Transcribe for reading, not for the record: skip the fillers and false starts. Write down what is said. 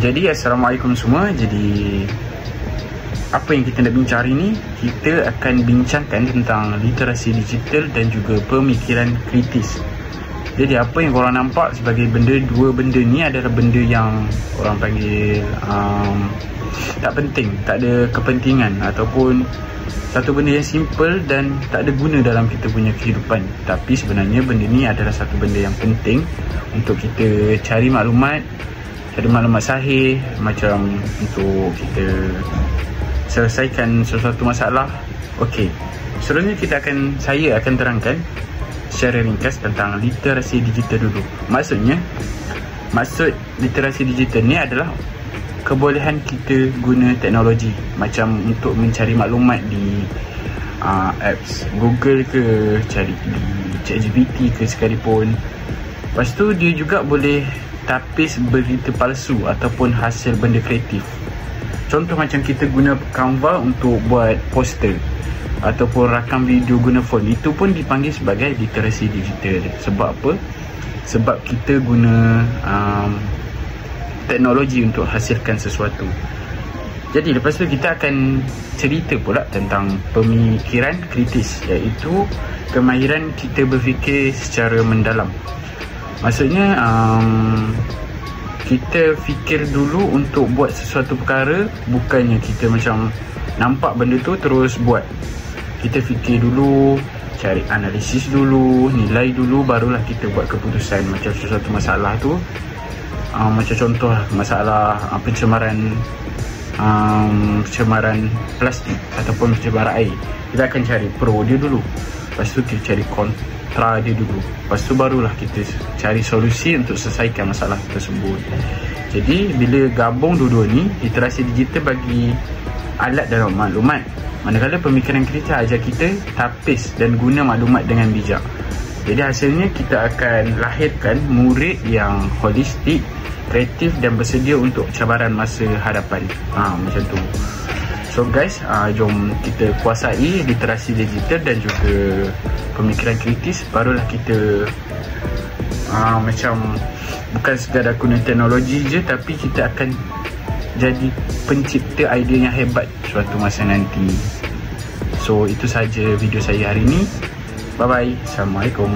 Jadi Assalamualaikum semua. Jadi apa yang kita nak bincang hari ni, kita akan bincangkan tentang literasi digital dan juga pemikiran kritis. Jadi apa yang korang nampak sebagai benda, dua benda ni adalah benda yang orang panggil tak penting, tak ada kepentingan, ataupun satu benda yang simple dan tak ada guna dalam kita punya kehidupan. Tapi sebenarnya benda ni adalah satu benda yang penting untuk kita cari maklumat sahih, macam untuk kita selesaikan sesuatu masalah. Okey, seterusnya saya akan terangkan secara ringkas tentang literasi digital dulu. Maksud literasi digital ni adalah kebolehan kita guna teknologi, macam untuk mencari maklumat di apps Google ke, cari di ChatGPT ke sekalipun. Lepas tu dia juga boleh tapis berita palsu ataupun hasil benda kreatif. Contoh macam kita guna Canva untuk buat poster ataupun rakam video guna phone, itu pun dipanggil sebagai literasi digital. Sebab apa? Sebab kita guna teknologi untuk hasilkan sesuatu. Jadi lepas tu kita akan cerita pula tentang pemikiran kritis, iaitu kemahiran kita berfikir secara mendalam. Maksudnya kita fikir dulu untuk buat sesuatu perkara, bukannya kita macam nampak benda tu terus buat. Kita fikir dulu, cari analisis dulu, nilai dulu, barulah kita buat keputusan. Macam sesuatu masalah tu, macam contoh masalah pencemaran plastik ataupun pencemaran air, kita akan cari pro dia dulu, lepas tu kita cari kontra dia dulu, lepas tu barulah kita cari solusi untuk selesaikan masalah tersebut. Jadi bila gabung dua-dua ni, literasi digital bagi alat dan maklumat, manakala pemikiran kritis ajar kita tapis dan guna maklumat dengan bijak. Jadi hasilnya kita akan lahirkan murid yang holistik, kreatif dan bersedia untuk cabaran masa hadapan. Macam tu. So guys, jom kita kuasai literasi digital dan juga pemikiran kritis, barulah kita macam bukan sekadar guna teknologi je, tapi kita akan jadi pencipta idea yang hebat suatu masa nanti. So itu saja video saya hari ini. Bye bye. Assalamualaikum.